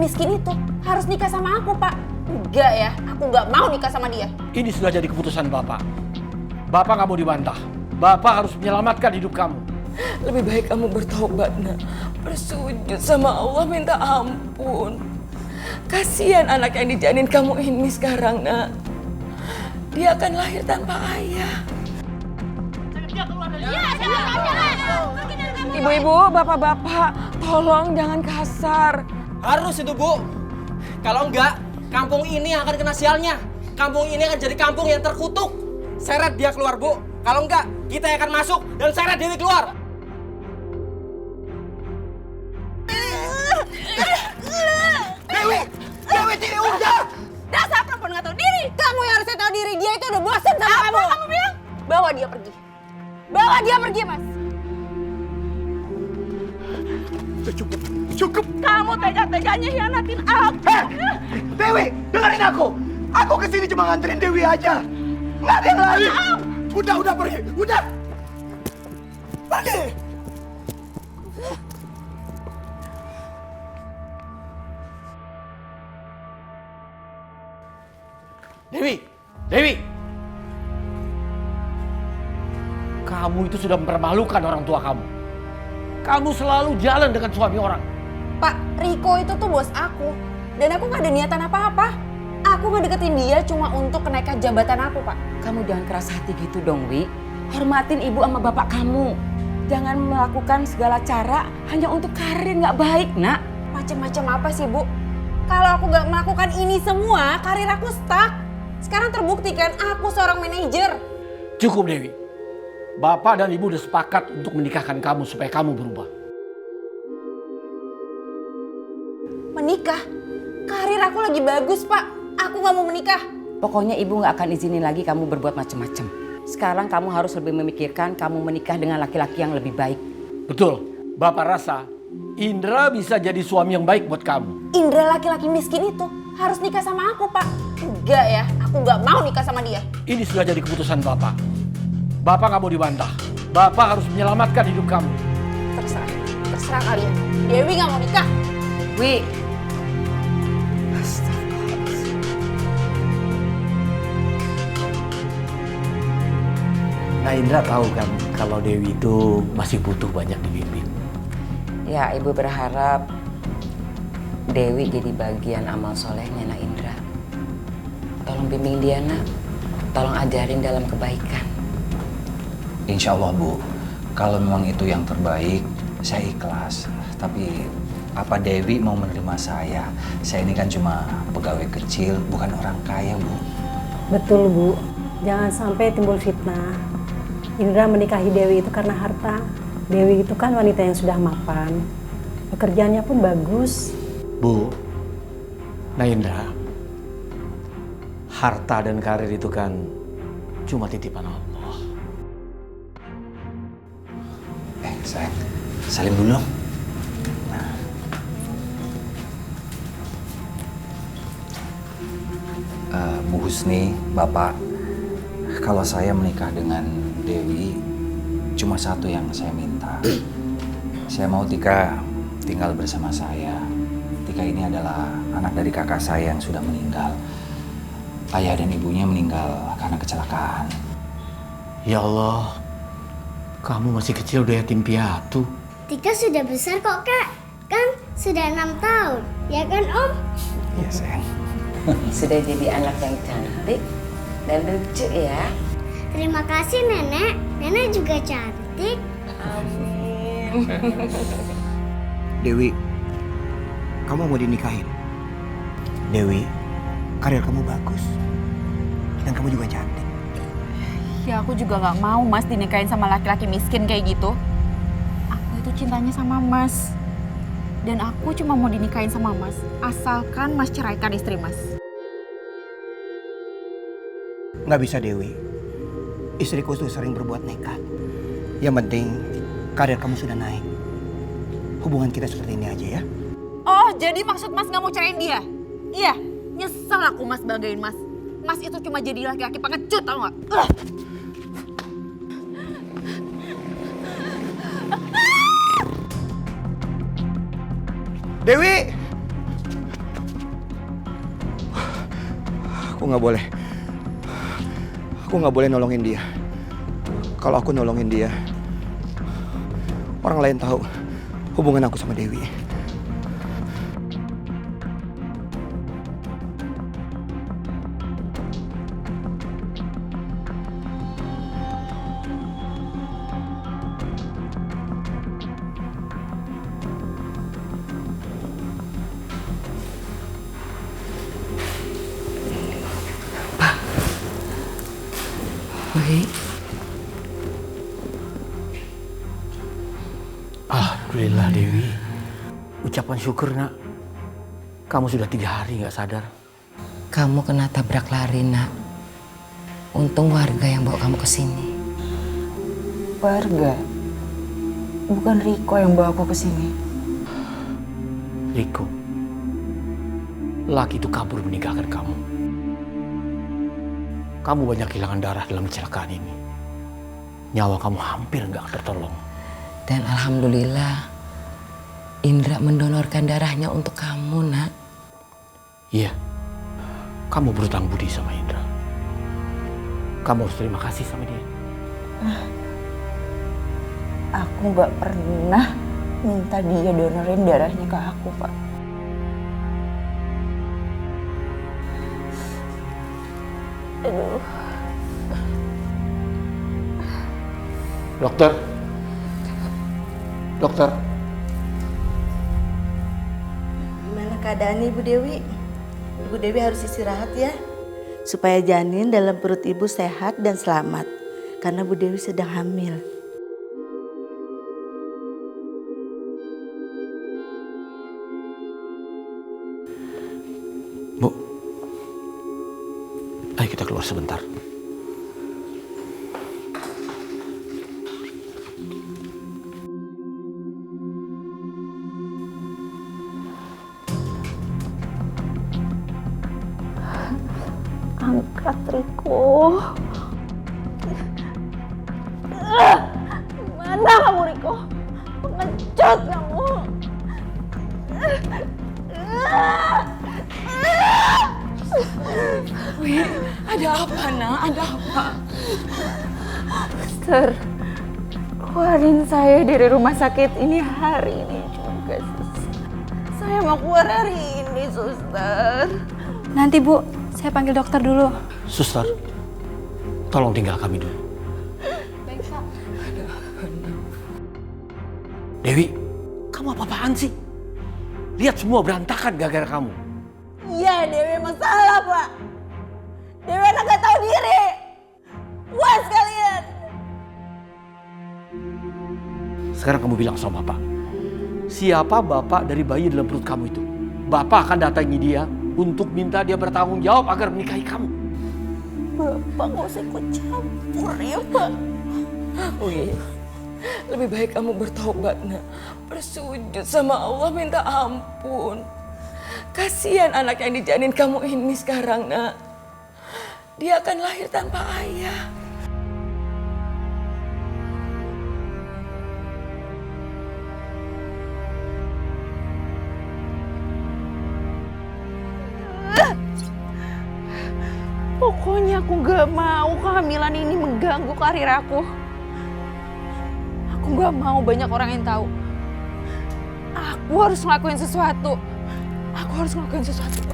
miskin itu harus nikah sama aku, Pak. Enggak ya, aku nggak mau nikah sama dia. Ini sudah jadi keputusan Bapak. Bapak nggak mau dibantah. Bapak harus menyelamatkan hidup kamu. Lebih baik kamu bertobat, nak. Bersujud sama Allah, minta ampun. Kasihan anak yang dijanin kamu ini sekarang, nak. Dia akan lahir tanpa ayah. Ibu-ibu, bapak-bapak, tolong jangan kasar. Harus itu, Bu. Kalau enggak, kampung ini akan kena sialnya. Kampung ini akan jadi kampung yang terkutuk. Seret dia keluar, Bu. Kalau enggak, kita yang akan masuk dan seret Dewi keluar. Dewi, udah! Dasar perempuan nggak tahu diri! Kamu yang harusnya tahu diri, dia itu udah bosan sama kamu! Apa kamu bilang? Bawa dia pergi. Bawa dia pergi, Mas! Cukup. Kamu tega-teganya hianatin aku! Dewi, dengerin aku. Aku kesini cuma nganterin Dewi aja. Nggak ada yang lain. Udah pergi. Udah. Pergi. Dewi! Kamu itu sudah mempermalukan orang tua kamu. Kamu selalu jalan dengan suami orang. Pak, Riko itu tuh bos aku. Dan aku nggak ada niatan apa-apa. Aku ngedeketin dia cuma untuk kenaikan jabatan aku, Pak. Kamu jangan keras hati gitu dong, Wi. Hormatin ibu sama bapak kamu. Jangan melakukan segala cara hanya untuk karir, nggak baik, nak. Macem-macem apa sih, Bu? Kalau aku nggak melakukan ini semua, karir aku stuck. Sekarang terbukti kan aku seorang manajer. Cukup, Dewi. Bapak dan Ibu udah sepakat untuk menikahkan kamu supaya kamu berubah. Menikah? Karir aku lagi bagus, Pak. Aku nggak mau menikah. Pokoknya ibu nggak akan izinin lagi kamu berbuat macam-macam. Sekarang kamu harus lebih memikirkan kamu menikah dengan laki-laki yang lebih baik. Betul. Bapak rasa Indra bisa jadi suami yang baik buat kamu. Indra laki-laki miskin itu harus nikah sama aku, Pak. Enggak ya, aku nggak mau nikah sama dia. Ini sudah jadi keputusan Bapak. Bapak nggak mau dibantah. Bapak harus menyelamatkan hidup kamu. Terserah kalian. Dewi nggak mau nikah. Wi. Nah, Indra tahu kan kalau Dewi itu masih butuh banyak dibimbing. Ya, ibu berharap Dewi jadi bagian amal solehnya, nak Indra. Tolong bimbing dia, nak. Tolong ajarin dalam kebaikan. Insya Allah, Bu. Kalau memang itu yang terbaik, saya ikhlas. Tapi apa Dewi mau menerima saya? Saya ini kan cuma pegawai kecil, bukan orang kaya, Bu. Betul, Bu. Jangan sampai timbul fitnah. Indra menikahi Dewi itu karena harta. Dewi itu kan wanita yang sudah mapan. Pekerjaannya pun bagus. Bu, nah Indra, harta dan karir itu kan cuma titipan Allah. Sayang, salim dulu. Nah. Bu Husni, Bapak, kalau saya menikah dengan Dewi, cuma satu yang saya minta. Saya mau Tika tinggal bersama saya. Tika ini adalah anak dari kakak saya yang sudah meninggal. Ayah dan ibunya meninggal karena kecelakaan. Ya Allah, kamu masih kecil udah yatim piatu. Tika sudah besar kok, Kak. Kan sudah 6 tahun. Ya kan, Om? Iya, sayang. Sudah jadi anak yang cantik dan lucu ya. Terima kasih, Nenek. Nenek juga cantik. Amin. Dewi, kamu mau dinikahin? Dewi, karir kamu bagus. Dan kamu juga cantik. Ya aku juga nggak mau Mas dinikahin sama laki-laki miskin kayak gitu. Aku itu cintanya sama Mas. Dan aku cuma mau dinikahin sama Mas. Asalkan Mas ceraikan istri Mas. Nggak bisa, Dewi. Istriku tuh sering berbuat nekat. Yang penting, karir kamu sudah naik. Hubungan kita seperti ini aja ya. Oh, jadi maksud Mas nggak mau ceraiin dia? Iya, nyesel aku Mas banggain Mas. Mas itu cuma jadi laki-laki pengecut, tau nggak? Dewi! Aku nggak boleh. Aku nggak boleh nolongin dia. Kalau aku nolongin dia, orang lain tahu hubungan aku sama Dewi. Wih, Alhamdulillah Dewi. Ucapan syukur nak. Kamu sudah 3 hari nggak sadar. kamu kena tabrak lari, Nak. Untung warga yang bawa kamu ke sini. Warga? Bukan Riko yang bawa aku ke sini. Riko, laki itu kabur meninggalkan kamu. Kamu banyak kehilangan darah dalam kecelakaan ini. Nyawa kamu hampir nggak tertolong. Dan alhamdulillah, Indra mendonorkan darahnya untuk kamu, Nak. Iya, kamu berutang budi sama Indra. Kamu harus terima kasih sama dia. Aku nggak pernah minta dia donorin darahnya ke aku, Pak. Aduh. Dokter. Dokter. Gimana keadaan Ibu Dewi? Ibu Dewi harus istirahat ya. Supaya janin dalam perut ibu sehat dan selamat. Karena Bu Dewi sedang hamil. Bu, ayo kita keluar sebentar. Angkat, Riko. Mana kamu, Riko? Pengecut kamu. Wih, ada apa, Nak? Ada apa? Suster, keluarin saya dari rumah sakit ini hari ini juga, Suster. Saya mau keluar hari ini, Suster. Nanti Bu, saya panggil dokter dulu. Suster, tolong tinggal kami dulu. Baik, Pak. Dewi, kamu apa-apaan sih? Lihat semua berantakan gara-gara kamu. Iya, Dewi emang salah, Pak. Dewi anak gak tahu diri. Puas kalian. Sekarang kamu bilang sama Bapak. Siapa Bapak dari bayi dalam perut kamu itu? Bapak akan datangi dia untuk minta dia bertanggung jawab agar menikahi kamu. Bapak gak usah ikut campur ya, Pak. Wih, lebih baik kamu bertobat, Nak. Bersujud sama Allah, minta ampun. Kasihan anak yang dijanin kamu ini sekarang, Nak. Dia akan lahir tanpa ayah. Pokoknya aku gak mau kehamilan ini mengganggu karir aku. Aku gak mau banyak orang yang tahu. Aku harus ngelakuin sesuatu. Aku harus ngelakuin sesuatu.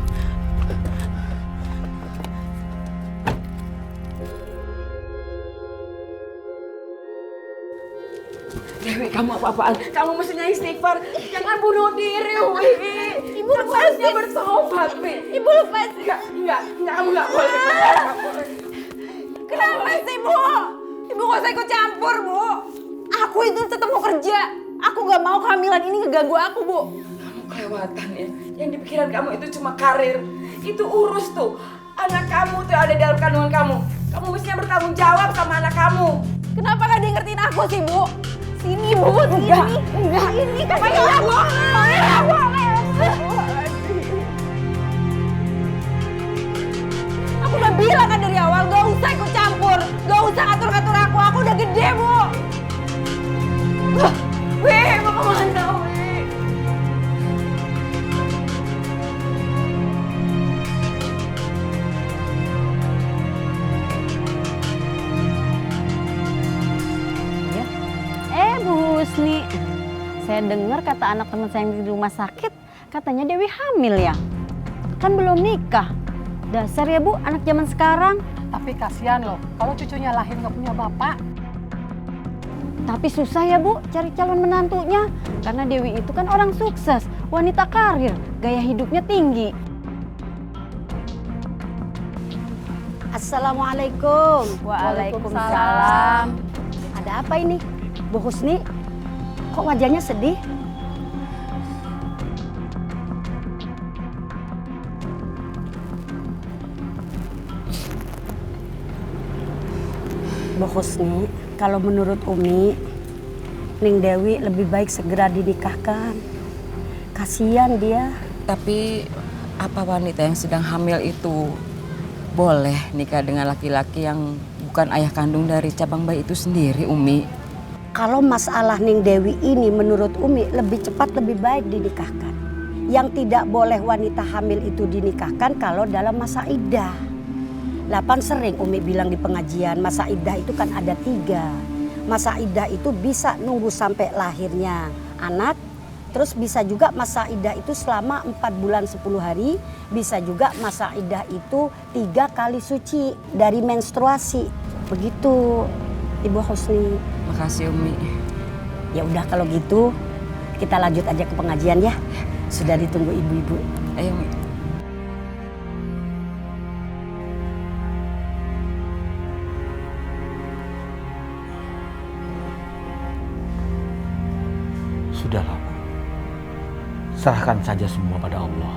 Dewi, kamu apa-apaan? Kamu mestinya istighfar. Jangan bunuh diri, Wi. Ibu harusnya bertobat, Wi. Ibu lepasin. Enggak, kamu enggak boleh. Kenapa sih, Bu? Ibu gak usah ikut campur, Bu. Aku itu tetap mau kerja. Aku gak mau kehamilan ini ngeganggu aku, Bu. Kamu kelewatan ya. Yang di pikiran kamu itu cuma karir. Itu urus tuh. Anak kamu tuh yang ada dalam kandungan kamu. Kamu mestinya bertanggung jawab sama anak kamu. Kenapa gak dia ngertiin aku sih, Bu? Sini, Bu. Sini. Enggak. Sini, panggil aku. Panggil aku. Aku udah bilang kan dari awal, gak usah ikut campur. Gak usah ngatur-ngatur aku. Aku udah gede, Bu. Wih, mau kemana, Wih? Saya dengar kata anak teman saya yang di rumah sakit, katanya Dewi hamil ya. Kan belum nikah. Dasar ya Bu, anak zaman sekarang. Tapi kasihan loh, kalau cucunya lahir nggak punya bapak. Tapi susah ya Bu cari calon menantunya. Karena Dewi itu kan orang sukses, wanita karir, gaya hidupnya tinggi. Assalamualaikum. Waalaikumsalam. Ada apa ini? Bu Husni, kok wajahnya sedih? Bu Husni, kalau menurut Umi, Ning Dewi lebih baik segera dinikahkan. Kasihan dia. Tapi apa wanita yang sedang hamil itu boleh nikah dengan laki-laki yang bukan ayah kandung dari cabang bayi itu sendiri, Umi? Kalau masalah Ning Dewi ini menurut Umi lebih cepat lebih baik dinikahkan. Yang tidak boleh wanita hamil itu dinikahkan kalau dalam masa iddah. Kan sering Umi bilang di pengajian, masa iddah itu kan ada 3. Masa iddah itu bisa nunggu sampai lahirnya anak. Terus bisa juga masa iddah itu selama 4 bulan 10 hari. Bisa juga masa iddah itu 3 kali suci dari menstruasi. Begitu Ibu Husni. Makasih Umi. Ya udah kalau gitu kita lanjut aja ke pengajian ya. Sudah ditunggu ibu-ibu. Ayo Umi. Sudahlah, Bu. Serahkan saja semua pada Allah.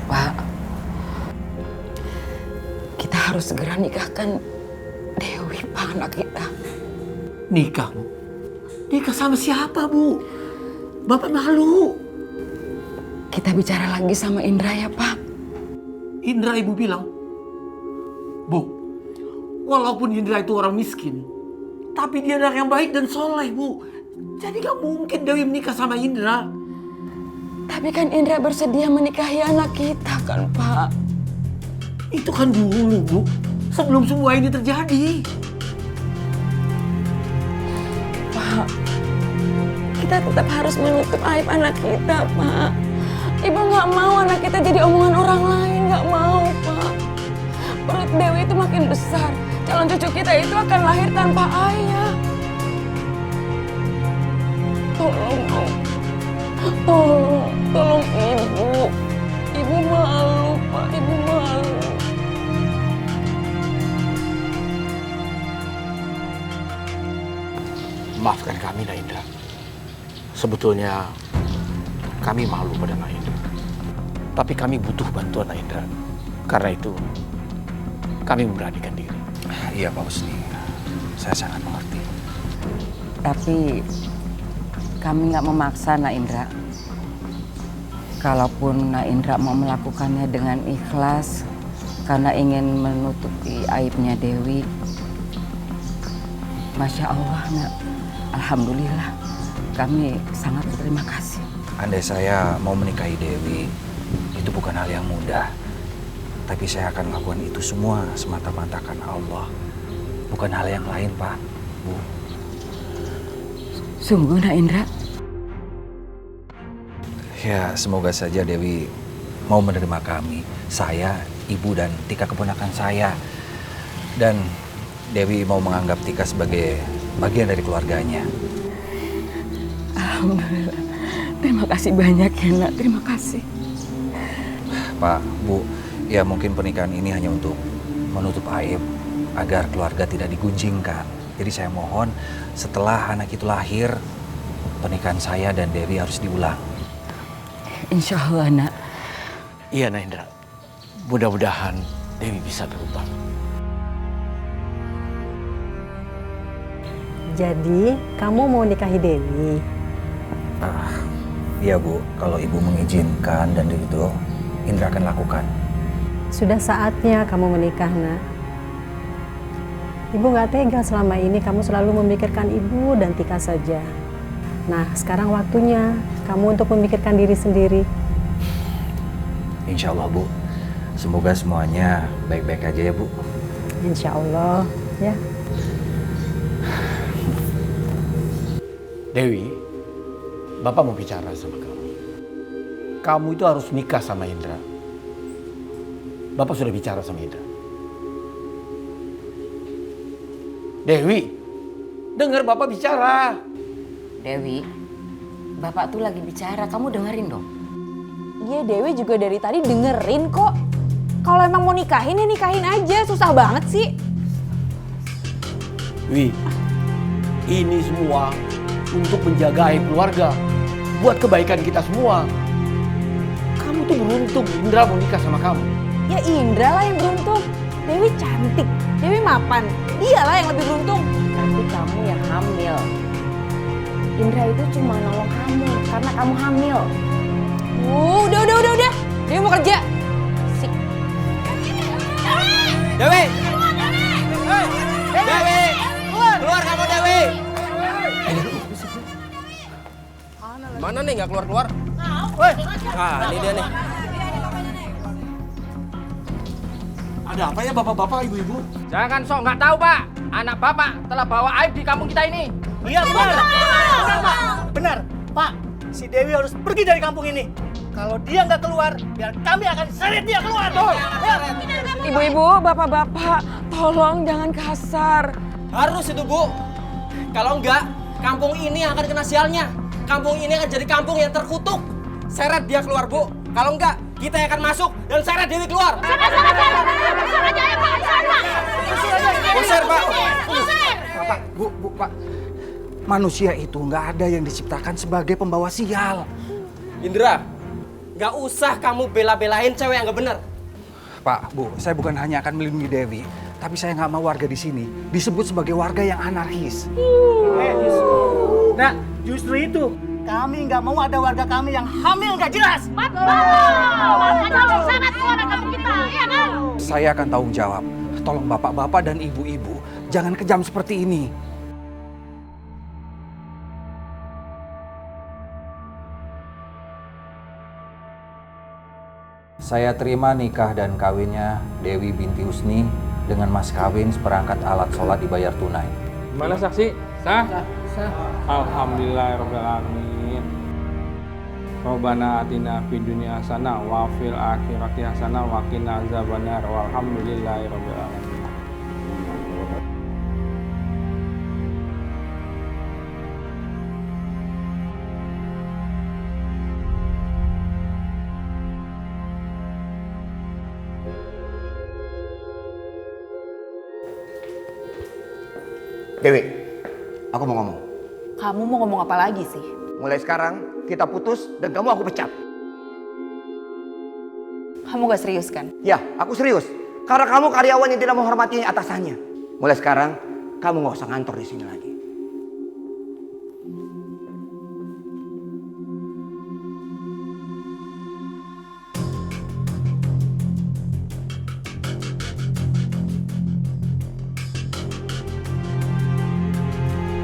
Pak, kita harus segera nikahkan Dewi, Pak, anak kita. Nikah, Bu? Nikah sama siapa, Bu? Bapak malu. Kita bicara lagi sama Indra ya, Pak. Indra Ibu bilang, Bu, walaupun Indra itu orang miskin, tapi dia anak yang baik dan soleh, Bu. Jadi gak mungkin Dewi menikah sama Indra. Tapi kan Indra bersedia menikahi anak kita kan, Pak? Itu kan dulu, Bu. Sebelum semua ini terjadi. Pak, kita tetap harus menutup aib anak kita, Pak. Ibu gak mau anak kita jadi omongan orang lain, gak mau, Pak. Perut Dewi itu makin besar. Calon cucu kita itu akan lahir tanpa ayah. Tolong Ibu. Ibu malu, Pak. Ibu malu. Maafkan kami, Nak Indra. Sebetulnya kami malu pada Nak Indra. Tapi kami butuh bantuan Nak Indra. Karena itu kami memberanikan diri. Iya Pak Husni, saya sangat mengerti. Tapi kami nggak memaksa Nak Indra. Kalaupun Nak Indra mau melakukannya dengan ikhlas karena ingin menutupi aibnya Dewi, Masya Allah, Nak. Alhamdulillah, kami sangat berterima kasih. Andai saya mau menikahi Dewi, itu bukan hal yang mudah. Tapi saya akan melakukan itu semua semata-mata karena Allah. Bukan hal yang lain, Pak, Bu. Sungguh, Nak Indra? Ya, semoga saja Dewi mau menerima kami. Saya, Ibu, dan Tika keponakan saya. Dan Dewi mau menganggap Tika sebagai bagian dari keluarganya. Alhamdulillah. Terima kasih banyak ya, Nak. Terima kasih. Pak, Bu, ya mungkin pernikahan ini hanya untuk menutup aib agar keluarga tidak digunjingkan. Jadi saya mohon setelah anak itu lahir, pernikahan saya dan Dewi harus diulang. Insya Allah, Nak. Iya, Nak Indra. Mudah-mudahan Dewi bisa berubah. Jadi kamu mau nikahi Dewi? Iya Bu, kalau Ibu mengizinkan dan itu Indra akan lakukan. Sudah saatnya kamu menikah, Nak. Ibu gak tega selama ini kamu selalu memikirkan Ibu dan Tika saja. Nah, sekarang waktunya kamu untuk memikirkan diri sendiri. Insya Allah Bu, semoga semuanya baik-baik aja ya Bu. Insya Allah, ya. Dewi, Bapak mau bicara sama kamu. Kamu itu harus nikah sama Indra. Bapak sudah bicara sama Indra. Dewi, dengar Bapak bicara. Dewi, Bapak tuh lagi bicara, kamu dengerin dong. Iya, Dewi juga dari tadi dengerin kok. Kalau emang mau nikahin ya nikahin aja, susah banget sih. Wi, ini semua untuk menjaga aib keluarga. Buat kebaikan kita semua. Kamu tuh beruntung Indra mau nikah sama kamu. Ya Indra lah yang beruntung. Dewi cantik, Dewi mapan. Dialah yang lebih beruntung. Tapi kamu yang hamil. Indra itu cuma nolong kamu karena kamu hamil. Udah. Dewi mau kerja. Sik. Dewi! Dewi! Keluar kamu, Dewi! Mana nih nggak keluar-keluar? Nah, ini dia nih. Ada apa ya bapak-bapak, ibu-ibu? Jangan sok nggak tahu, Pak. Anak Bapak telah bawa aib di kampung kita ini. Iya benar. Benar, Pak. Si Dewi harus pergi dari kampung ini. Kalau dia nggak keluar, biar kami akan seret dia keluar. Ibu-ibu, bapak-bapak, tolong jangan kasar. Harus itu, Bu. Kalau enggak, kampung ini akan kena sialnya. Kampung ini akan jadi kampung yang terkutuk. Seret dia keluar, Bu. Kalau enggak, kita yang akan masuk dan seret Dewi keluar. Usir, Pak. Pak, Bu, Pak. Manusia itu nggak ada yang diciptakan sebagai pembawa sial. Indra, nggak usah kamu bela-belain cewek yang nggak bener. Pak, Bu, saya bukan hanya akan melindungi Dewi, tapi saya nggak mau warga di sini disebut sebagai warga yang anarkis. Nah, justru itu. Kami nggak mau ada warga kami yang hamil nggak jelas. Saya akan tanggung jawab. Tolong bapak-bapak dan ibu-ibu, jangan kejam seperti ini. Saya terima nikah dan kawinnya Dewi binti Husni dengan mas kawin seperangkat alat sholat dibayar tunai. Gimana saksi? Sah? Sah. Alhamdulillahirrahmanirrahim. Rabbana atina fid dunya hasanah wa fil akhirati hasanah wa qina azabannar walhamdulillahirabbil alamin. Dewi, aku mau ngomong. Kamu mau ngomong apa lagi sih? Mulai sekarang kita putus dan kamu aku pecat. Kamu gak serius kan? Ya, aku serius. Karena kamu karyawan yang tidak menghormati atasannya. Mulai sekarang kamu nggak usah ngantor di sini lagi.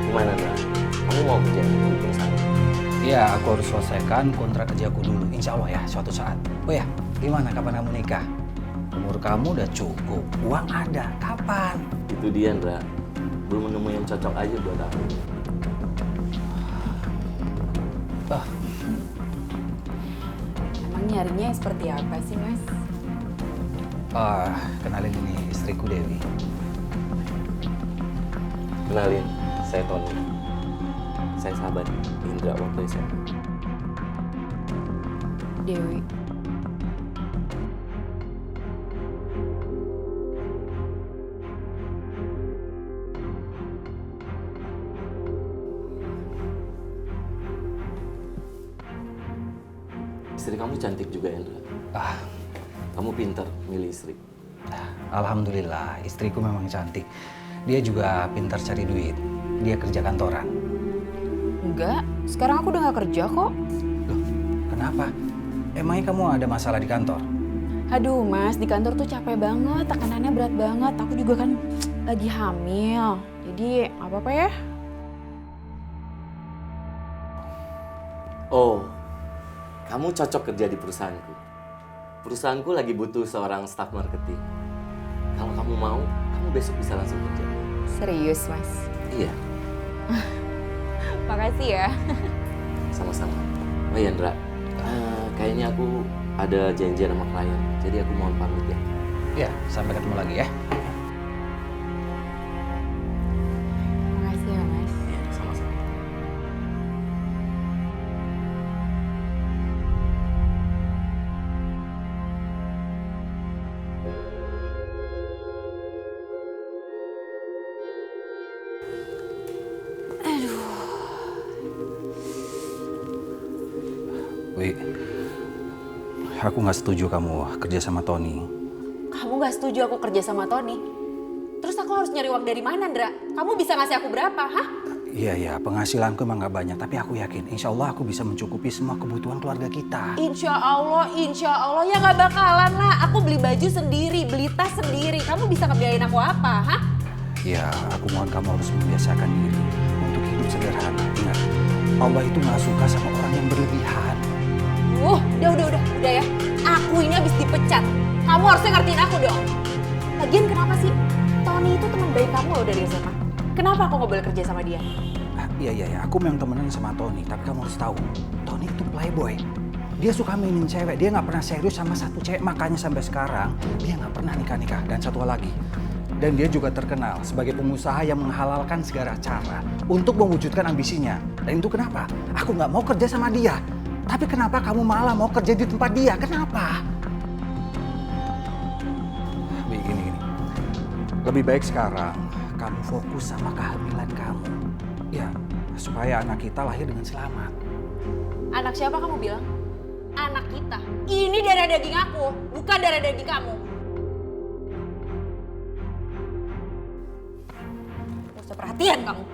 Gimana, Ndra? Kamu mau kerja di perusahaan? Iya, aku harus selesaikan kontrak kerjaku dulu. Insya Allah ya, suatu saat. Oh ya, gimana kapan kamu nikah? Umur kamu udah cukup, uang ada. Kapan? Itu dia, Ndra. Belum nemu yang cocok aja buat aku. Emang nyarinya seperti apa sih, Mas? Kenalin ini istriku Dewi. Kenalin, saya Tony. Saya sahabat Indra waktu SMA. Dewi. Istri kamu cantik juga, Indra. Kamu pintar milih istri. Alhamdulillah, istriku memang cantik. Dia juga pintar cari duit. Dia kerja kantoran. Enggak, sekarang aku udah gak kerja kok. Loh, kenapa? Emangnya kamu ada masalah di kantor? Aduh Mas, di kantor tuh capek banget, tekanannya berat banget. Aku juga kan lagi hamil, jadi apa-apa ya. Oh, kamu cocok kerja di perusahaanku. Perusahaanku lagi butuh seorang staf marketing. Kalau kamu mau, kamu besok bisa langsung kerja. Serius Mas? Iya. Makasih ya. Sama-sama. Oh iya, Indra. Kayaknya aku ada janjian sama klien. Jadi aku mohon pamit ya. Ya, sampai ketemu lagi ya. Makasih ya, Mas. Iya, sama-sama. Wi, aku nggak setuju kamu kerja sama Tony. Kamu gak setuju aku kerja sama Tony? Terus aku harus nyari uang dari mana, Ndra? Kamu bisa ngasih aku berapa, hah? Iya, penghasilanku emang nggak banyak, tapi aku yakin, insya Allah aku bisa mencukupi semua kebutuhan keluarga kita. Insya Allah ya gak bakalan lah. Aku beli baju sendiri, beli tas sendiri. Kamu bisa ngebiayain aku apa, hah? Ya, aku mohon kamu harus membiasakan diri untuk hidup sederhana. Ingat, Allah itu nggak suka sama orang yang berlebihan. Udah ya. Aku ini habis dipecat. Kamu harusnya ngertiin aku dong. Lagian kenapa sih? Tony itu teman baik kamu loh dari SMA. Kenapa aku gak boleh kerja sama dia? Iya, aku memang temenan sama Tony, tapi kamu harus tahu, Tony itu playboy. Dia suka mainin cewek, dia nggak pernah serius sama satu cewek, makanya sampai sekarang dia nggak pernah nikah. Dan satu lagi, dan dia juga terkenal sebagai pengusaha yang menghalalkan segala cara untuk mewujudkan ambisinya. Dan itu kenapa? Aku nggak mau kerja sama dia. Tapi kenapa kamu malah mau kerja di tempat dia? Kenapa? Gini. Lebih baik sekarang kamu fokus sama kehamilan kamu. Ya, supaya anak kita lahir dengan selamat. Anak siapa kamu bilang? Anak kita. Ini darah daging aku, bukan darah daging kamu. Gak usah perhatian kamu.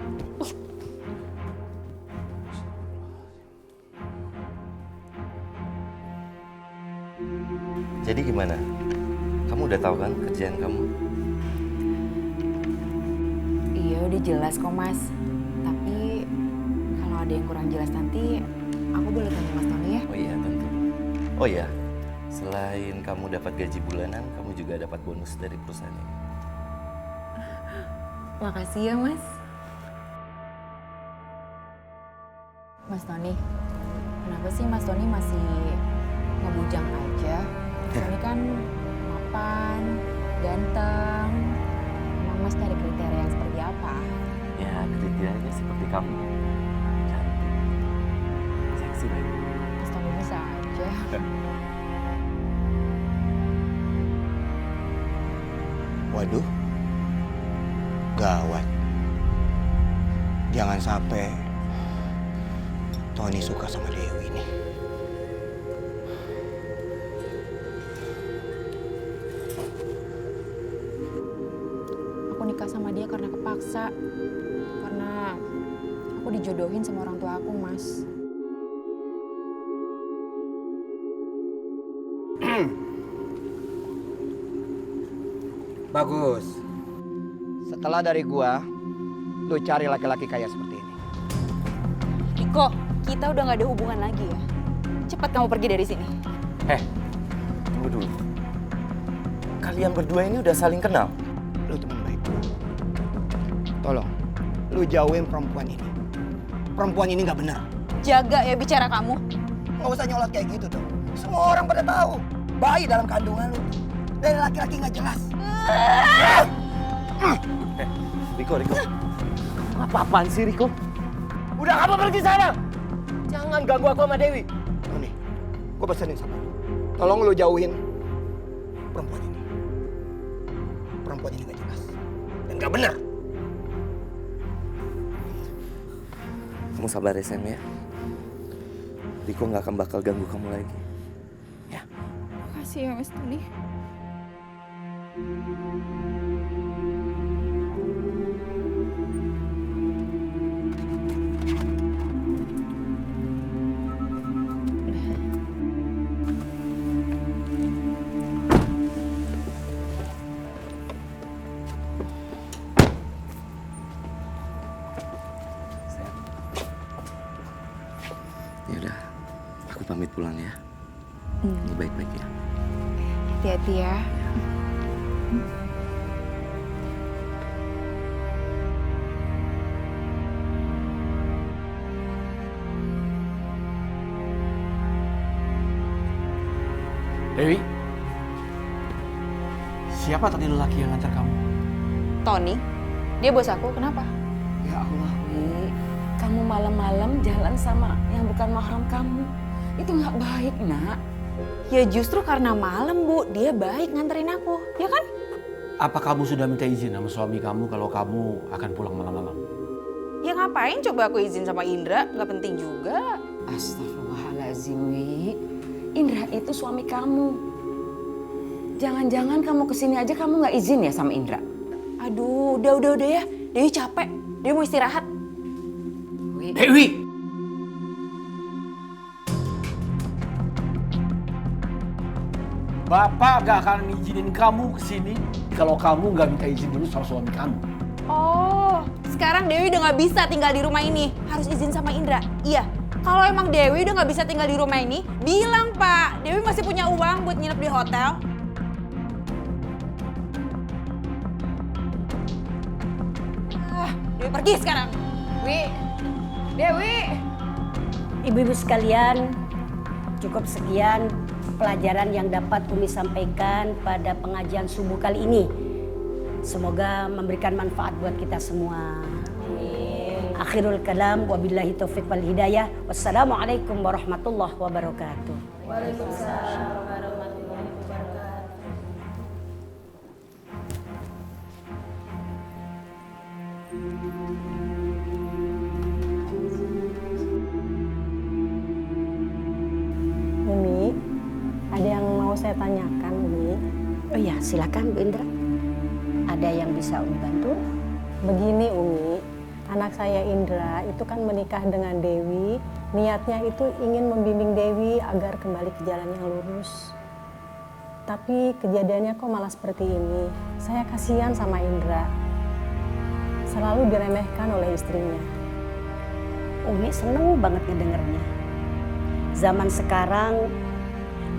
Jadi gimana? Kamu udah tahu kan kerjaan kamu? Iya udah jelas kok Mas. Tapi kalau ada yang kurang jelas nanti aku boleh tanya Mas Tony ya? Oh iya tentu. Oh iya, selain kamu dapat gaji bulanan, kamu juga dapat bonus dari perusahaan ini. Makasih ya Mas. Mas Tony, kenapa sih Mas Tony masih ngebujang aja? Mas Tony kan mapan, ganteng. Emang Mas cari kriteria yang seperti apa? Ya kriterianya seperti kamu. Cantik, seksi lagi. Mas Tony bisa aja. Waduh, gawat. Jangan sampai Tony suka sama Dewi nih. Aku nikah sama dia karena kepaksa. Karena aku dijodohin sama orang tua aku, Mas. Bagus. Setelah dari gua, lu cari laki-laki kaya seperti ini. Riko, kita udah gak ada hubungan lagi ya. Cepat kamu pergi dari sini. Tunggu dulu. Kalian berdua ini udah saling kenal? Lu teman baik gua. Tolong, lu jauhin perempuan ini. Perempuan ini gak benar. Jaga ya bicara kamu. Gak usah nyolot kayak gitu dong. Semua orang pada tahu. Bayi dalam kandungan lu. Dari laki-laki gak jelas. Riko. Apa-apaan sih Riko? Udah kamu pergi sana. Jangan ganggu aku sama Dewi. Tony, gua pesenin sama lu. Tolong lu jauhin perempuan ini. Perempuan ini gak jelas. Dan gak benar. Kamu sabar ya Sam ya. Riko gak akan bakal ganggu kamu lagi. Ya. Makasih ya Mas Tony. Yaudah, aku pamit pulang ya. Ini baik-baik ya. Hati-hati ya. Dewi, siapa tadi lelaki yang ngantar kamu? Tony, dia bos aku, kenapa? Ya Allah, Wi. Kamu malam-malam jalan sama yang bukan mahram kamu. Itu nggak baik, Nak. Ya justru karena malam, Bu, dia baik nganterin aku, ya kan? Apa kamu sudah minta izin sama suami kamu kalau kamu akan pulang malam-malam? Ya ngapain coba aku izin sama Indra, nggak penting juga. Astagfirullahaladzim, Wi. Indra itu suami kamu. Jangan-jangan kamu kesini aja kamu nggak izin ya sama Indra? Aduh, udah ya. Dewi capek, Dewi mau istirahat. Dewi! Bapak gak akan izinin kamu kesini kalau kamu gak minta izin dulu sama suami kamu. Oh, sekarang Dewi udah nggak bisa tinggal di rumah ini. Harus izin sama Indra. Iya, kalau emang Dewi udah nggak bisa tinggal di rumah ini, bilang Pak, Dewi masih punya uang buat nginep di hotel. Dewi pergi sekarang. Dewi. Ibu-ibu sekalian, cukup sekian pelajaran yang dapat Umi sampaikan pada pengajian subuh kali ini. Semoga memberikan manfaat buat kita semua. Amin. Akhirul kalam, wabillahi taufiq wal hidayah. Wassalamualaikum warahmatullahi wabarakatuh. Waalaikumsalam warahmatullahi wabarakatuh. Umi, ada yang mau saya tanyakan, Umi. Oh iya, silakan Bu Indra. Ada yang bisa Umi bantu? Begini, Umi. Anak saya Indra itu kan menikah dengan Dewi. Niatnya itu ingin membimbing Dewi agar kembali ke jalan yang lurus. Tapi kejadiannya kok malah seperti ini. Saya kasihan sama Indra. Selalu diremehkan oleh istrinya. Umi seneng banget ngedengernya. Zaman sekarang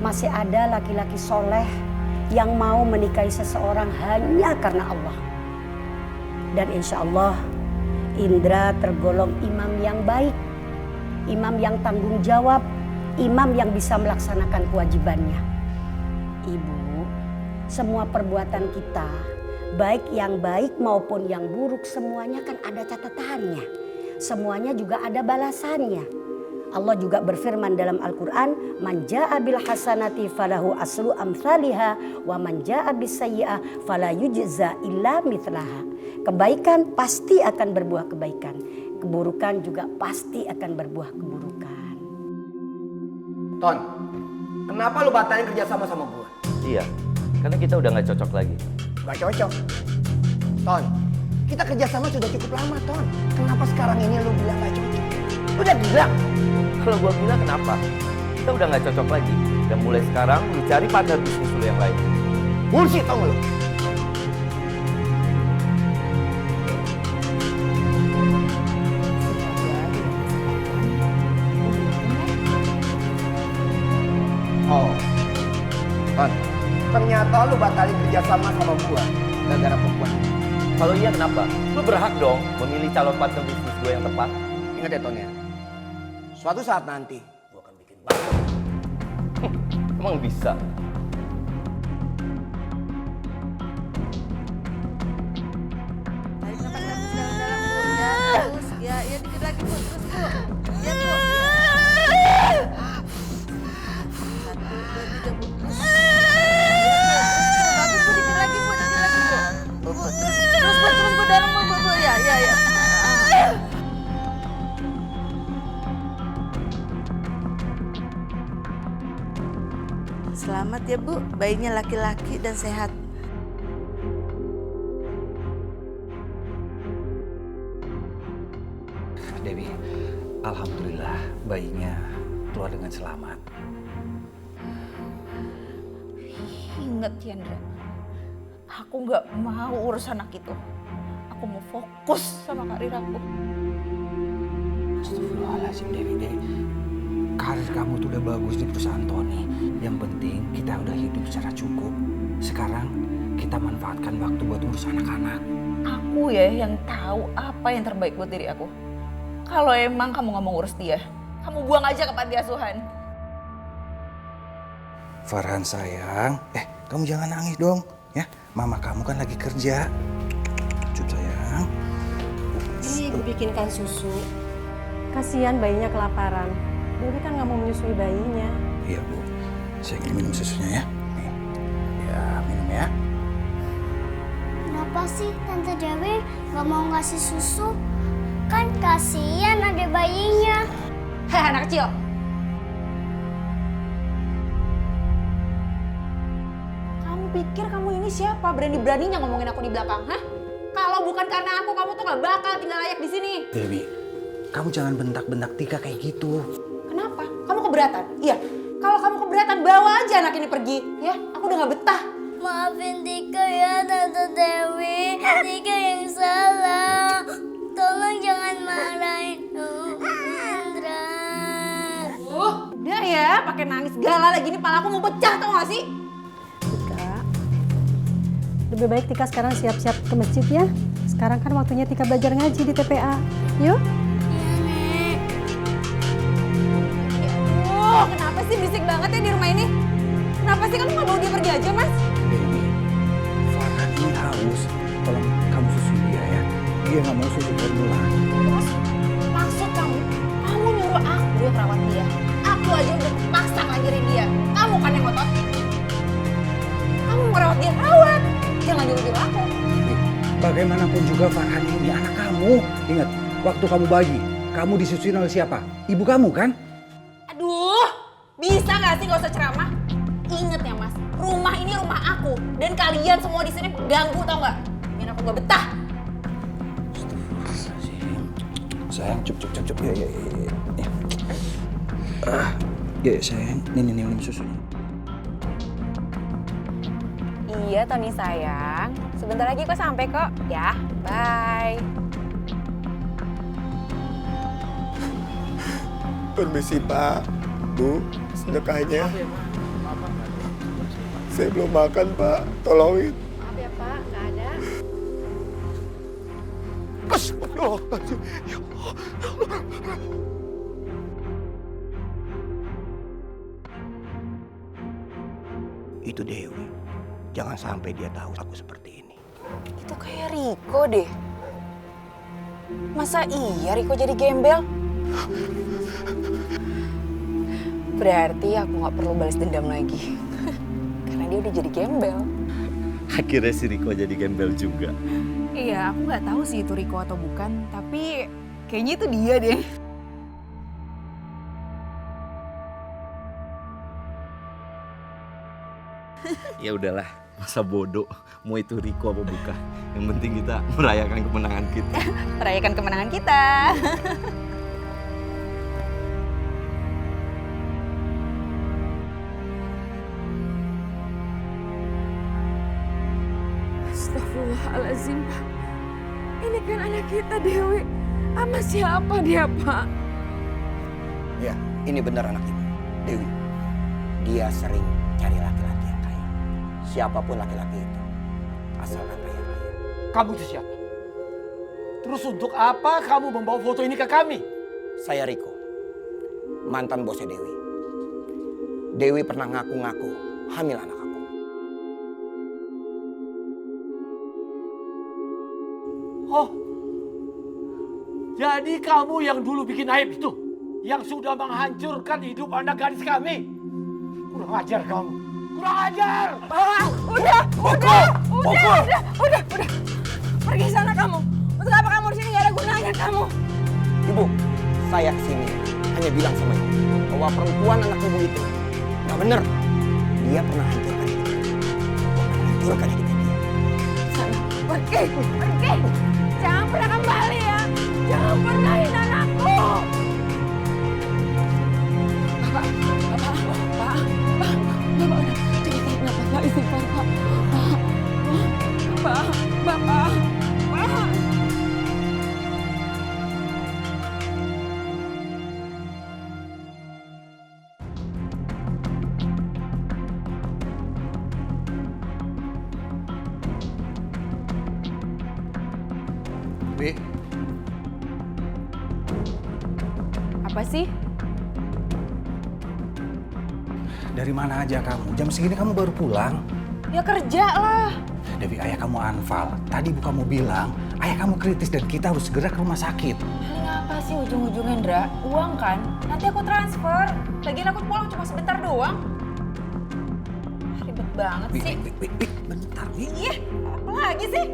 masih ada laki-laki soleh yang mau menikahi seseorang hanya karena Allah. Dan insya Allah Indra tergolong imam yang baik, imam yang tanggung jawab, imam yang bisa melaksanakan kewajibannya. Ibu, semua perbuatan kita, baik yang baik maupun yang buruk, semuanya kan ada catatannya. Semuanya juga ada balasannya. Allah juga berfirman dalam Al-Quran, man ja'a bil hasanati falahu aslu amthaliha wa man ja'a bis sayyi'ah fala yujza illa mithlaha. Kebaikan pasti akan berbuah kebaikan. Keburukan juga pasti akan berbuah keburukan. Ton, kenapa lu batalin kerja sama gua? Iya, karena kita udah nggak cocok lagi. Gak cocok. Ton, kita kerja sama sudah cukup lama, Ton. Kenapa sekarang ini lu bilang gak cocok? Lu udah bilang. Kalau gua bilang kenapa? Kita udah nggak cocok lagi. Dan mulai sekarang lu cari partner bisnis lu yang lain. Bullshit tau gak lu? Oh, Ton, ternyata lu batalin kerja sama gua gara-gara perempuan. Kalau iya kenapa? Lu berhak dong memilih calon partner bisnis gue yang tepat. Ingat ya Ton ya, suatu saat nanti gua akan bikin bangga. Emang bisa? Tarik nafas dalam-dalam, Bu. Ya, terus. Ya, dikit lagi, Bu. Terus, Bu. Ya, Bu. 1, 2, 3, Bu. Terus. Bagus, Bu. Dikit lagi, Bu. Bu. Terus, Bu. Dorong, Bu. Ya. Selamat ya, Bu. Bayinya laki-laki dan sehat. Dewi, alhamdulillah bayinya keluar dengan selamat. Ingat Yandra, aku nggak mau urus anak itu. Aku mau fokus sama karir aku. Astagfirullahaladzim Dewi. Karir kamu tuh udah bagus di perusahaan Tony. Yang penting kita udah hidup secara cukup. Sekarang kita manfaatkan waktu buat urus anak-anak. Aku ya yang tahu apa yang terbaik buat diri aku. Kalau emang kamu nggak mau ngurus dia, kamu buang aja ke panti asuhan. Farhan sayang, kamu jangan nangis dong, ya. Mama kamu kan lagi kerja. Cukup sayang. Ini Ibu bikinkan susu. Kasihan bayinya kelaparan. Dewi kan nggak mau menyusui bayinya. Iya Bu, saya ingin minum susunya ya. Nih, ya minum ya. Kenapa sih Tante Dewi nggak mau ngasih susu? Kan kasihan ada bayinya. Heh, anak kecil. Kamu pikir kamu ini siapa? Berani-beraninya ngomongin aku di belakang, hah? Kalau bukan karena aku, kamu tuh gak bakal tinggal layak di sini. Dewi, kamu jangan bentak-bentak Tika kayak gitu. Kenapa? Kamu keberatan? Iya. Kalau kamu keberatan, bawa aja anak ini pergi. Ya, aku udah gak betah. Maafin Tika ya Tante Dewi. Tika yang salah. Tolong jangan marahin Indra. Udah ya, pakai nangis gala lagi nih, pala aku mau pecah, tau gak sih? Tika, lebih baik Tika sekarang siap-siap ke masjid ya. Sekarang kan waktunya Tika belajar ngaji di TPA. Yuk. Kenapa sih berisik banget ya di rumah ini? Kenapa sih kamu gak bawa dia pergi aja, Mas? Dewi, Farhan ini haus. Tolong kamu susu dia ya. Dia nggak mau susu formula. Terus, maksud kamu nyuruh aku yang rawat dia? Aku aja udah paksa ngelahirin dia. Kamu kan yang ngotot. Kamu mau rawat dia, rawat. Jangan nyuruh-nyuruh aku. Bagaimanapun juga Farhan ini anak kamu. Ingat, waktu kamu bayi, kamu disusuin oleh siapa? Ibu kamu kan? Aduh, bisa gak sih gak usah ceramah? Ingat ya Mas, rumah ini rumah aku. Dan kalian semua di sini ganggu tau gak? Bikin aku gak betah. Sayang, cup. Ya. Ya sayang, nih minum susunya. Iya Tony sayang, sebentar lagi kok sampai kok. Ya, bye. Permisi Pak, Bu, sedekahnya. Saya belum makan Pak, tolongin. Maaf ya Pak, nggak ada. Astagfirullahaladzim. Ya Allah. Itu Dewi. Jangan sampai dia tahu aku seperti ini. Itu kayak Riko deh. Masa iya Riko jadi gembel? Berarti aku gak perlu balas dendam lagi. Karena dia udah jadi gembel. Akhirnya si Riko jadi gembel juga. Iya, aku gak tahu sih itu Riko atau bukan. Tapi kayaknya itu dia deh. Ya udahlah, masa bodoh. Mau itu Riko apa bukan. Yang penting kita merayakan kemenangan kita. Merayakan kemenangan kita. Astagfirullahaladzim, Pak. Ini kan anak kita, Dewi. Sama siapa dia, Pak? Ya, ini benar anak ibu, Dewi. Dia sering cari laki-laki yang kaya. Siapapun laki-laki itu, asalkan kaya-kaya. Kamu itu siapa? Terus untuk apa kamu membawa foto ini ke kami? Saya Riko, mantan bosnya Dewi. Dewi pernah ngaku-ngaku hamil anak aku. Oh, jadi kamu yang dulu bikin aib itu? Yang sudah menghancurkan hidup anak gadis kami? Kurang ajar kamu. Kurang ajar! Udah. Pergi sana kamu. Untuk apa kamu di sini? Gak ada gunanya kamu. Ibu, saya kesini hanya bilang sama ibu bahwa perempuan anak ibu itu nggak bener. Dia pernah hancurkan hidup. Hancurkan hidup dia. Sana, pergi. Jangan pernah kembali ya. Jangan pernah hina anakku. Bapak udah cerita Bapak istighfar Pak. Bapak. Wi, Apa sih? Dari mana aja kamu? Jam segini kamu baru pulang? Ya kerja lah. Dewi, ayah kamu anfal. Tadi ibu kamu bilang, ayah kamu kritis dan kita harus segera ke rumah sakit. Paling apa sih ujung-ujungnya, Indra? Uang kan? Nanti aku transfer. Lagian aku pulang cuma sebentar doang. Ribet banget sih. Bentar, Wi. Iya, apa lagi sih?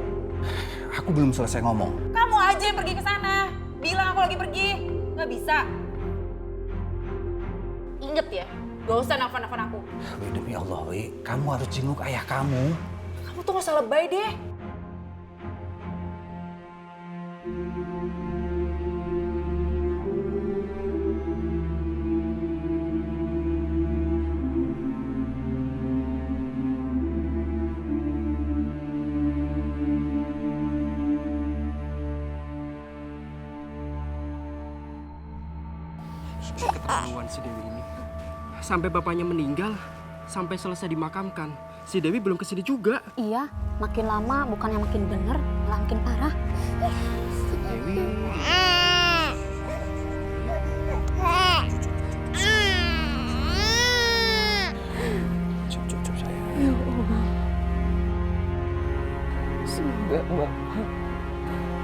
Aku belum selesai ngomong. Kamu aja yang pergi ke sana. Bilang aku lagi pergi. Nggak bisa. Ingat ya, gak usah nelfon-nelfon aku. Wi, demi Allah, Wi. Kamu harus jenguk ayah kamu. Kamu tuh gak usah lebay deh. Keterlaluan si Dewi ini. Sampai bapaknya meninggal, sampai selesai dimakamkan, si Dewi belum kesini juga. Iya, makin lama bukannya makin bener, malah makin parah. Dewi. Cup sayang. Ya Allah. Semoga Bapak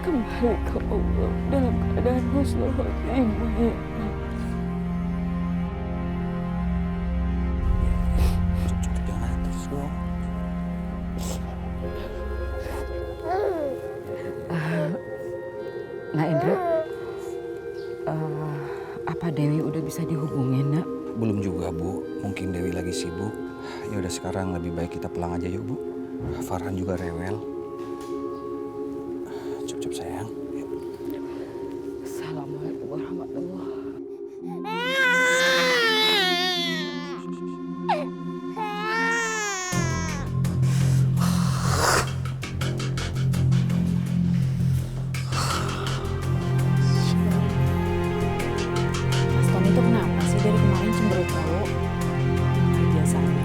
kembali ke Allah dalam keadaan husnul khotimah. Jangan terus dong. Nah Indra, apa Dewi udah bisa dihubungin, Nak? Belum juga, Bu. Mungkin Dewi lagi sibuk. Ya udah sekarang lebih baik kita pulang aja yuk, Bu. Farhan juga rewel. Cup sayang. Yuk. Assalamualaikum warahmatullahi Mas Tony itu kenapa sih dari kemarin cemberut mulu? Kayak biasanya.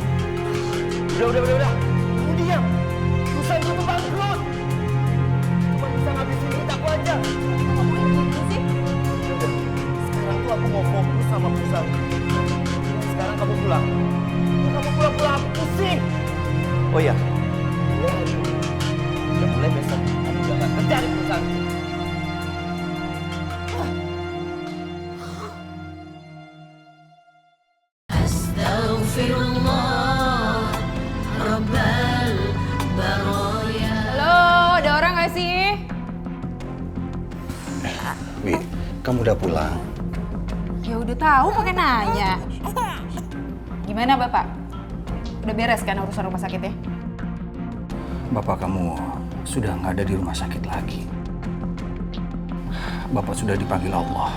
Udah. Kamu diam. Perusahaan itu bangkrut. Cuma bisa ngabisin duit aku aja. Kok ngomongin gitu sih? Udah. Sekarang tuh aku mau fokus sama perusahaan. Sekarang kamu pulang. Kamu pulang-pulang aku pusing. Oh iya. Mulai besok kamu jangan kerja di perusahaan. Halo, ada orang gak sih? Wi, kamu udah pulang? Ya udah tahu pakai nanya. Gimana Bapak? Udah beres kan urusan rumah sakitnya? Bapak kamu sudah nggak ada di rumah sakit lagi. Bapak sudah dipanggil Allah.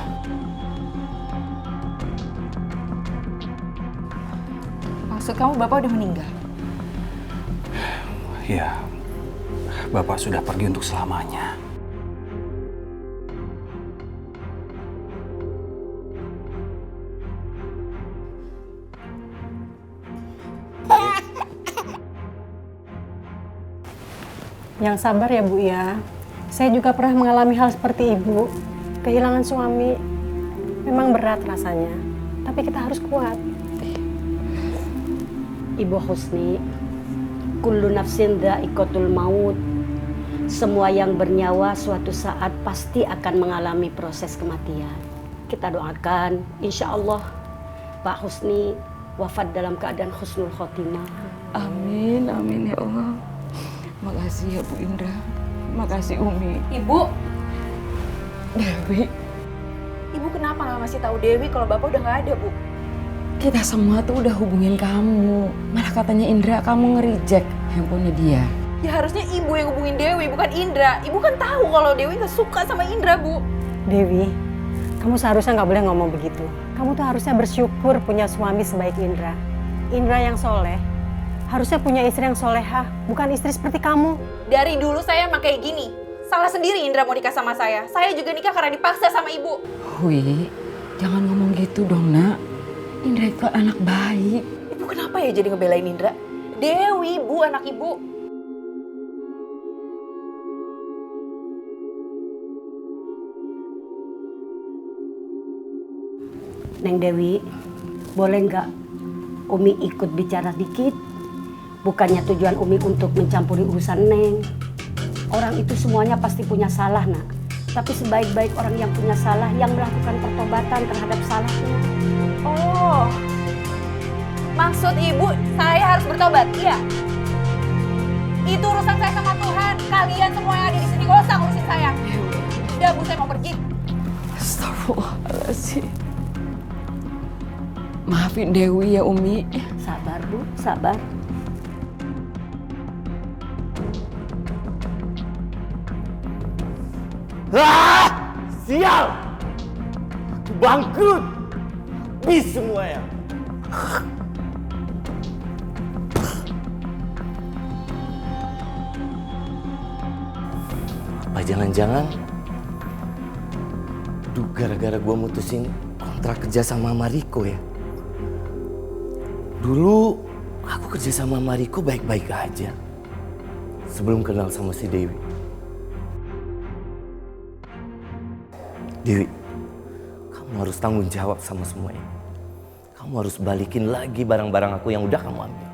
Maksud kamu Bapak udah meninggal? Ya, Bapak sudah pergi untuk selamanya. Yang sabar ya Bu ya. Saya juga pernah mengalami hal seperti Ibu. Kehilangan suami memang berat rasanya. Tapi kita harus kuat. Ibu Husni, kullu nafsin dha'iqatul maut. Semua yang bernyawa suatu saat pasti akan mengalami proses kematian. Kita doakan, insya Allah Pak Husni wafat dalam keadaan husnul khotimah. Amin, amin ya Allah. Makasih ya Bu Indra. Makasih Umi. Ibu, Dewi, Ibu kenapa nggak ngasih tahu Dewi kalau Bapak udah nggak ada, Bu? kita semua tuh udah hubungin kamu. Malah katanya Indra kamu nge-reject handphonenya dia. Ya harusnya Ibu yang hubungin Dewi, bukan Indra. Ibu kan tahu kalau Dewi nggak suka sama Indra, Bu. Dewi, kamu seharusnya nggak boleh ngomong begitu. Kamu tuh harusnya bersyukur punya suami sebaik Indra. Indra yang soleh, harusnya punya istri yang solehah, bukan istri seperti kamu. Dari dulu saya emang kayak gini. Salah sendiri Indra mau nikah sama saya. Saya juga nikah karena dipaksa sama Ibu. Wi, jangan ngomong gitu dong, Nak. Indra itu anak baik. Ibu kenapa ya jadi ngebelain Indra? Dewi, Bu, anak Ibu. Neng Dewi, boleh nggak Umi ikut bicara dikit. Bukannya tujuan Umi untuk mencampuri urusan Neng. Orang itu semuanya pasti punya salah, nak. Tapi sebaik-baik orang yang punya salah yang melakukan pertobatan terhadap salahnya. Oh, maksud ibu saya harus bertobat, iya? Itu urusan saya sama Tuhan. Kalian semua yang ada di sini gak usah ngurusin saya. Udah, Bu, saya mau pergi. Astagfirullahaladzim. Maafin Dewi ya, Umi. Sabar, Bu, sabar. Sial! Aku bangkrut! Bis semuanya! Apa jangan-jangan gara-gara gue mutusin kontrak kerja sama Mariko ya? Dulu aku kerja sama Mariko baik-baik aja sebelum kenal sama si Dewi. Dewi, kamu harus tanggung jawab sama semua ini. Kamu harus balikin lagi barang-barang aku yang udah kamu ambil.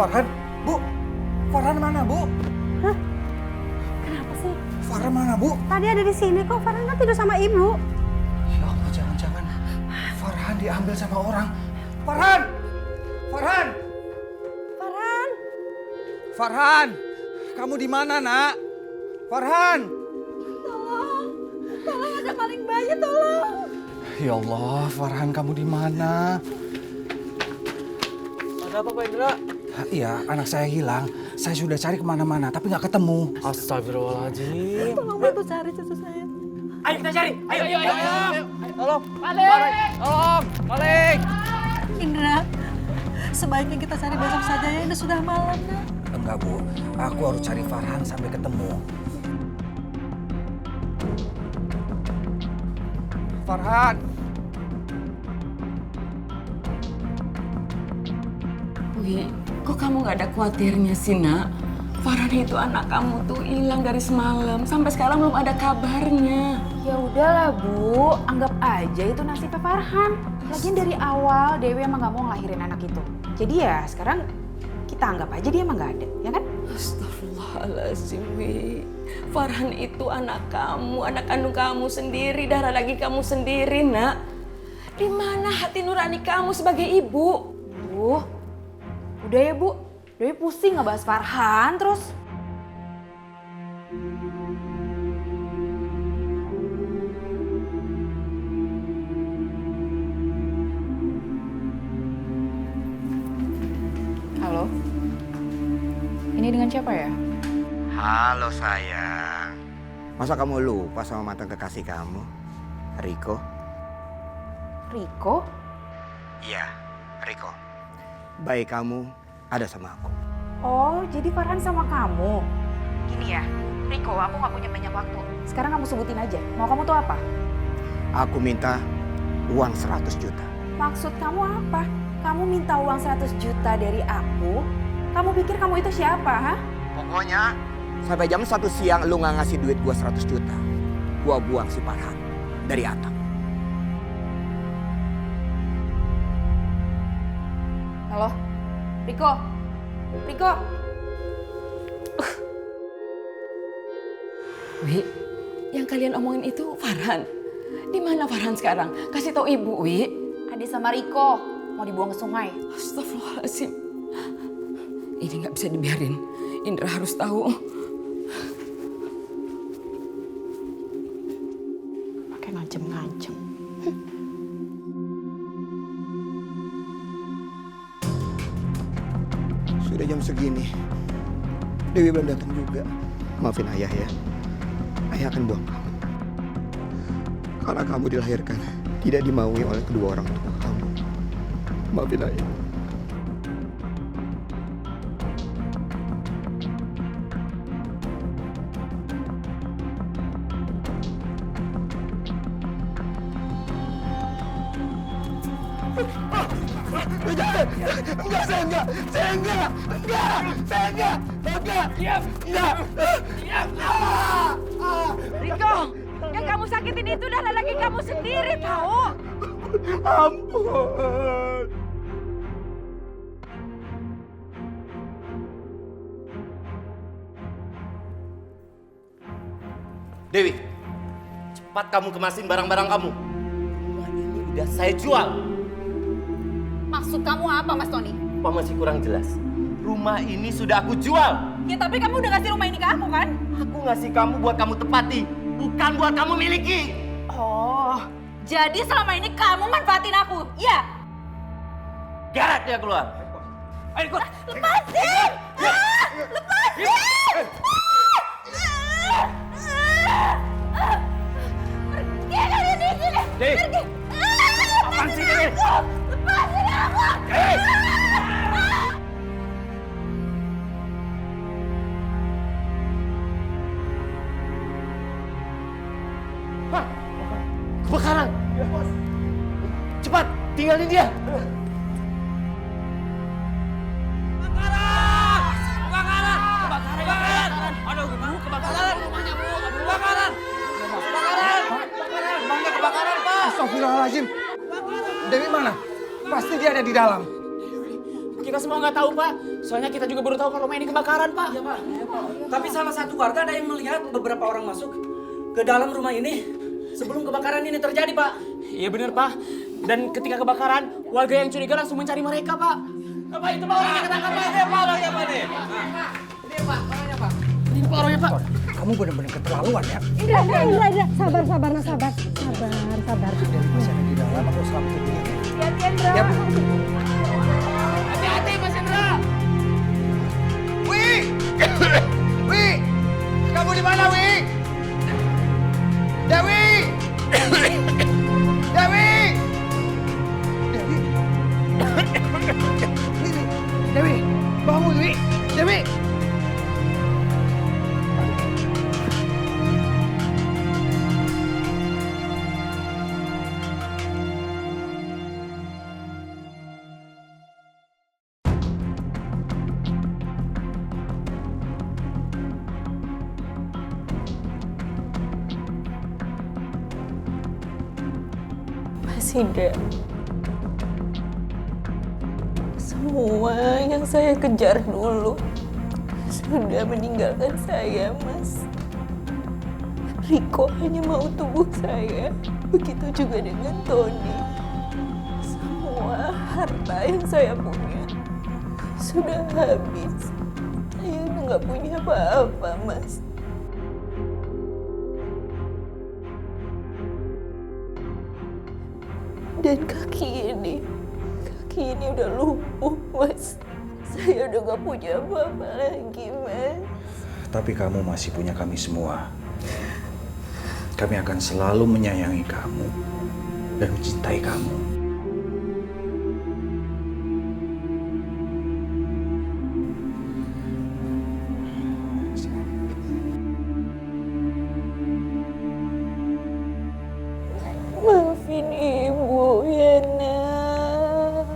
Farhan, Bu. Farhan mana, Bu? Hah? Kenapa sih? Farhan mana, Bu? Tadi ada di sini kok. Farhan kan tidur sama ibu. Ya Allah, jangan-jangan Farhan diambil sama orang. Farhan! Farhan! Farhan! Farhan! Kamu di mana, Nak? Farhan! Tolong! Tolong, ada maling bayi, tolong! Ya Allah, Farhan kamu di mana? Ada apa, Pak Indra? Iya, anak saya hilang. Saya sudah cari kemana-mana, tapi nggak ketemu. Astagfirullahaladzim. Tolong bantu cari cucu saya. Ayo kita cari. Ayo. Tolong. Balik. Tolong. Balik. Indra, sebaiknya kita cari besok saja ya. Ini sudah malam, Nak. Enggak, Bu. Aku harus cari Farhan sampai ketemu. Farhan. Wi, kok kamu gak ada khawatirnya sih, Nak? Farhan itu anak kamu tuh hilang dari semalam. Sampai sekarang belum ada kabarnya. Ya udahlah, Bu. Anggap aja itu nasibnya Farhan. Lagian dari awal Dewi emang gak mau ngelahirin anak itu. Jadi ya sekarang kita anggap aja dia emang gak ada, ya kan? Astagfirullahaladzim, Wi. Farhan itu anak kamu, anak kandung kamu sendiri, darah daging kamu sendiri, Nak. Di mana hati nurani kamu sebagai ibu? Udah ya, Bu. Dewi pusing ngebahas Farhan terus. Halo. Ini dengan siapa ya? Halo sayang. Masa kamu lupa sama mantan kekasih kamu, Riko? Riko? Iya, Riko. Baik kamu ada sama aku. Oh, jadi Farhan sama kamu. Gini ya, Riko, aku gak punya banyak waktu. Sekarang kamu sebutin aja, mau kamu tuh apa? Aku minta uang 100 juta. Maksud kamu apa? Kamu minta uang 100 juta dari aku? Kamu pikir kamu itu siapa, ha? Pokoknya sampai jam 1 siang lu gak ngasih duit gua 100 juta. Gua buang si Farhan dari atap. Halo? Riko? Riko? Wi, yang kalian omongin itu Farhan. Di mana Farhan sekarang? Kasih tahu ibu, Wi. Ada sama Riko, mau dibuang ke sungai. Astagfirullahaladzim. Ini nggak bisa dibiarin. Indra harus tahu. Pakai ngancem-ngancem. Sudah jam segini. Dewi belum datang juga. Maafin ayah ya. Ayah akan buang kamu. Karena kamu dilahirkan tidak dimaui oleh kedua orang tua kamu. Maafin ayah. Enggak, saya enggak. Riko, yang kamu sakitin itu adalah lagi kamu sendiri, tahu? Ampun. Dewi, cepat kamu kemasin barang-barang kamu. Rumah ini udah saya jual. Maksud kamu apa, Mas Tony? Apa masih kurang jelas? Rumah ini sudah aku jual. Ya tapi kamu udah ngasih rumah ini ke aku kan? Aku ngasih kamu buat kamu tepati, bukan buat kamu miliki. Oh, jadi selama ini kamu manfaatin aku, iya? Geret dia keluar. Ayo ikut. Lepasin! Lepasin! Pergi dari sini! Pergi! Apaan sih ini? Lepasin aku! Kebakaran! Cepat, tinggalin dia! Astagfirullahaladzim. Dewi mana? Pasti dia ada di dalam. Kita semua nggak tahu, Pak. Soalnya kita juga baru tahu kalau rumah ini kebakaran, Pak. Iya, Pak. Tapi salah satu warga ada yang melihat beberapa orang masuk ke dalam rumah ini sebelum kebakaran ini terjadi, Pak. Iya bener, Pak. Dan ketika kebakaran, warga yang curiga langsung mencari mereka, Pak. Apa itu, Pak? Orangnya ketangkap, Pak. Ini Pak orangnya, Pak. Ini, Pak. Orangnya, Pak. Ini Pak orangnya, Pak. Kamu benar-benar keterlaluan ya. Indra. Sabar. Sabar. Dewi masih ada di dalam. Aku selamatin dia. Hati-hati, Indra. Ya, Bu. Hati-hati, Mas Indra. Wi! Wi! Kamu di mana, Wi? Dewi! Dewi! Dewi, bangun, Wi! Dewi! Mas Indra, semua yang saya kejar dulu sudah meninggalkan saya, Mas. Riko hanya mau tubuh saya, begitu juga dengan Tony. Semua harta yang saya punya sudah habis. Saya udah nggak punya apa-apa, Mas. Dan kaki ini udah lumpuh, Mas. Saya udah gak punya apa-apa lagi, Mas. Tapi kamu masih punya kami semua. Kami akan selalu menyayangi kamu dan mencintai kamu. Maafin Ibu ya, Nak.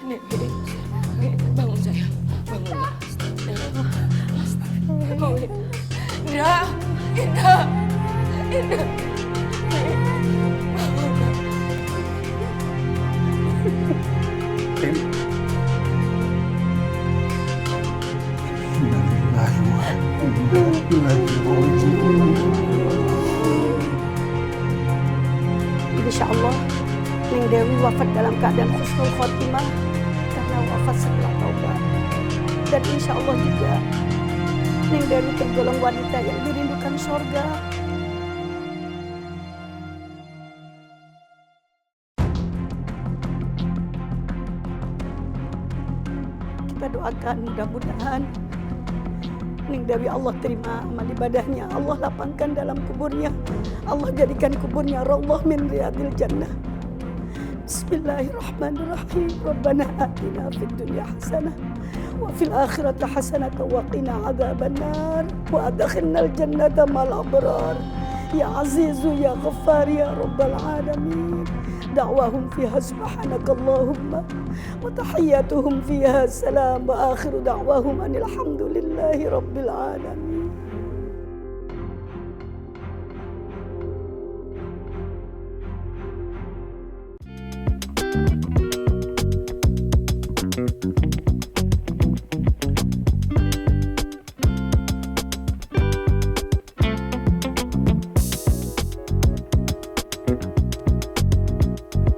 Bangun sayang, bangun. Oh, Indra, Indra, Indra. Insya Allah Neng Dewi wafat dalam keadaan husnul khotimah karena wafat setelah taubat. Dan insya Allah juga Neng Dewi tergolong wanita yang dirindukan surga. Kita doakan mudah-mudahan Neng Dewi Allah terima amal ibadahnya. Allah lapangkan dalam kuburnya. Allah jadikan kuburnya raudhah min riyadil jannah. Bismillahirrahmanirrahim. Rabbana atina fid dunya hasanah wa fil akhirati hasanah wa qina adzabannar wa adkhilnal jannata ma'al abrar. Ya Azizu ya Ghaffar ya Rabbal alamin. Da'wahum fiha subhanakallahumma wa tahiyyatuhum fiha salam wa akhiru da'wahum anil hamdulillahi rabbil alamin.